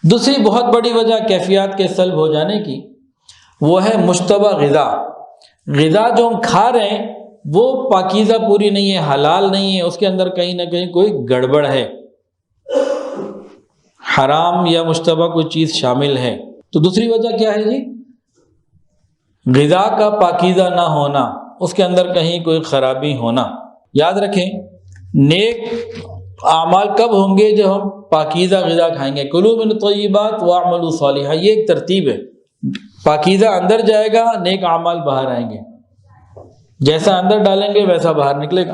دوسری بہت بڑی وجہ کیفیات کے سلب ہو جانے کی وہ ہے مشتبہ غذا. غذا جو ہم کھا رہے ہیں وہ پاکیزہ پوری نہیں ہے، حلال نہیں ہے، اس کے اندر کہیں نہ کہیں کوئی گڑبڑ ہے، حرام یا مشتبہ کوئی چیز شامل ہے. تو دوسری وجہ کیا ہے جی؟ غذا کا پاکیزہ نہ ہونا، اس کے اندر کہیں کوئی خرابی ہونا. یاد رکھیں نیک اعمال کب ہوں گے؟ جب ہم پاکیزہ غذا کھائیں گے. کلوا من الطیبات واعملوا صالحا، یہ ایک ترتیب ہے. پاکیزہ اندر جائے گا، نیک اعمال باہر آئیں گے. جیسا اندر ڈالیں گے ویسا باہر نکلے گا.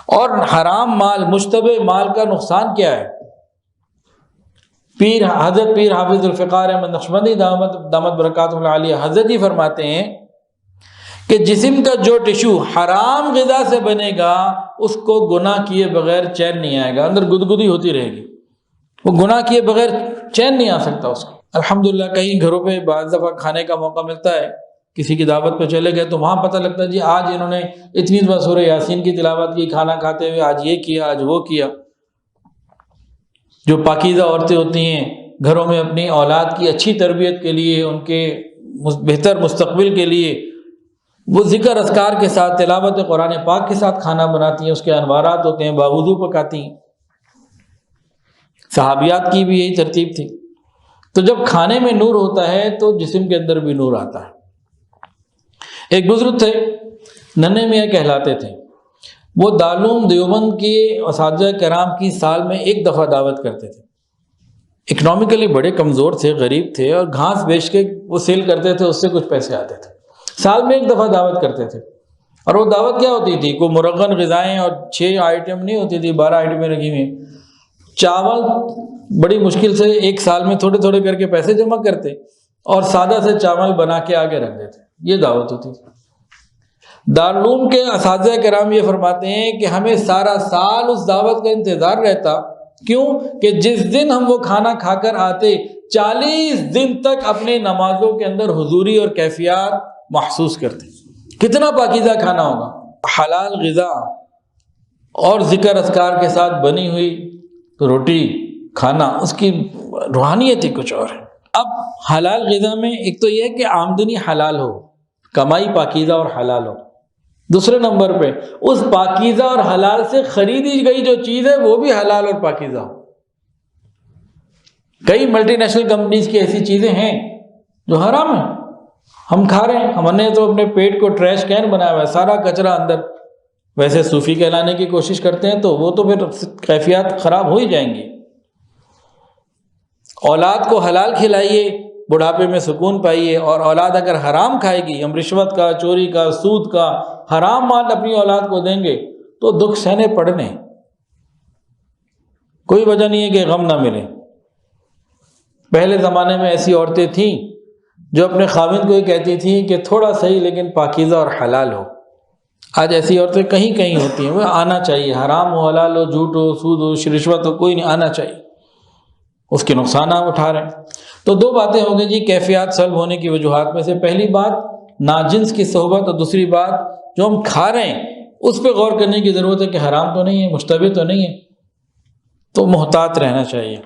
اور حرام مال، مشتبہ مال کا نقصان کیا ہے؟ حضرت پیر حافظ الفقار احمد نقشبندی دامت برکاتہ العالیہ حضرت جی فرماتے ہیں کہ جسم کا جو ٹشو حرام غذا سے بنے گا اس کو گناہ کیے بغیر چین نہیں آئے گا، اندر گدگدی ہوتی رہے گی، وہ گناہ کیے بغیر چین نہیں آ سکتا اس کو. الحمدللہ کئی گھروں پہ بعض دفعہ کھانے کا موقع ملتا ہے، کسی کی دعوت پہ چلے گئے تو وہاں پتہ لگتا ہے جی آج انہوں نے اتنی دفعہ سورہ یاسین کی تلاوت کی کھانا کھاتے ہوئے، آج یہ کیا آج وہ کیا. جو پاکیزہ عورتیں ہوتی ہیں گھروں میں اپنی اولاد کی اچھی تربیت کے لیے، ان کے بہتر مستقبل کے لیے وہ ذکر اذکار کے ساتھ تلاوت قرآن پاک کے ساتھ کھانا بناتی ہیں، اس کے انوارات ہوتے ہیں، باوضو پکاتی ہیں. صحابیات کی بھی یہی ترتیب تھی. تو جب کھانے میں نور ہوتا ہے تو جسم کے اندر بھی نور آتا ہے. ایک بزرگ تھے ننھے میاں کہلاتے تھے، وہ دارالعلوم دیوبند کے اساتذہ کرام کی سال میں ایک دفعہ دعوت کرتے تھے. اکنامکلی بڑے کمزور تھے، غریب تھے، اور گھاس بیچ کے وہ سیل کرتے تھے، اس سے کچھ پیسے آتے تھے. سال میں ایک دفعہ دعوت کرتے تھے. اور وہ دعوت کیا ہوتی تھی؟ کوئی مرغن غذائیں اور 6 آئٹم نہیں ہوتی تھی، 12 آئٹمیں رکھی ہوئی. چاول بڑی مشکل سے ایک سال میں تھوڑے تھوڑے کر کے پیسے جمع کرتے اور سادہ سے چاول بنا کے آگے رکھ دیتے. یہ دعوت ہوتی تھی. دارالعلوم کے اساتذہ کرام یہ فرماتے ہیں کہ ہمیں سارا سال اس دعوت کا انتظار رہتا. کیوں؟ کہ جس دن ہم وہ کھانا کھا کر آتے 40 دن تک اپنے نمازوں کے اندر حضوری اور کیفیات محسوس کرتے. کتنا پاکیزہ کھانا ہوگا! حلال غذا اور ذکر اذکار کے ساتھ بنی ہوئی روٹی کھانا، اس کی روحانیت ہی کچھ اور ہے. اب حلال غذا میں ایک تو یہ کہ آمدنی حلال ہو، کمائی پاکیزہ اور حلال ہو. دوسرے نمبر پہ اس پاکیزہ اور حلال سے خریدی گئی جو چیز ہے وہ بھی حلال اور پاکیزہ ہو. کئی ملٹی نیشنل کمپنیز کی ایسی چیزیں ہیں جو حرام ہیں، ہم کھا رہے ہیں. ہم نے تو اپنے پیٹ کو ٹریش کین بنایا ہوا ہے، سارا کچرا اندر. ویسے صوفی کہلانے کی کوشش کرتے ہیں تو وہ تو پھر کیفیات خراب ہو ہی جائیں گی. اولاد کو حلال کھلائیے، بڑھاپے میں سکون پائیے. اور اولاد اگر حرام کھائے گی، ہم رشوت کا، چوری کا، سود کا، حرام مال اپنی اولاد کو دیں گے تو دکھ سہنے پڑنے، کوئی وجہ نہیں ہے کہ غم نہ ملے. پہلے زمانے میں ایسی عورتیں تھیں جو اپنے خاوند کو یہ کہتی تھیں کہ تھوڑا صحیح لیکن پاکیزہ اور حلال ہو. آج ایسی عورتیں کہیں کہیں ہوتی ہیں. وہ آنا چاہیے، حرام ہو، حلال ہو، جھوٹ ہو، سود ہو، رشوت ہو، کوئی نہیں، آنا چاہیے. اس کے نقصان آپ اٹھا رہے ہیں. تو 2 باتیں ہو گئی جی کیفیات سلب ہونے کی وجوہات میں سے. پہلی بات ناجنس کی صحبت، اور دوسری بات جو ہم کھا رہے ہیں اس پہ غور کرنے کی ضرورت ہے کہ حرام تو نہیں ہے، مشتبہ تو نہیں ہے. تو محتاط رہنا چاہیے.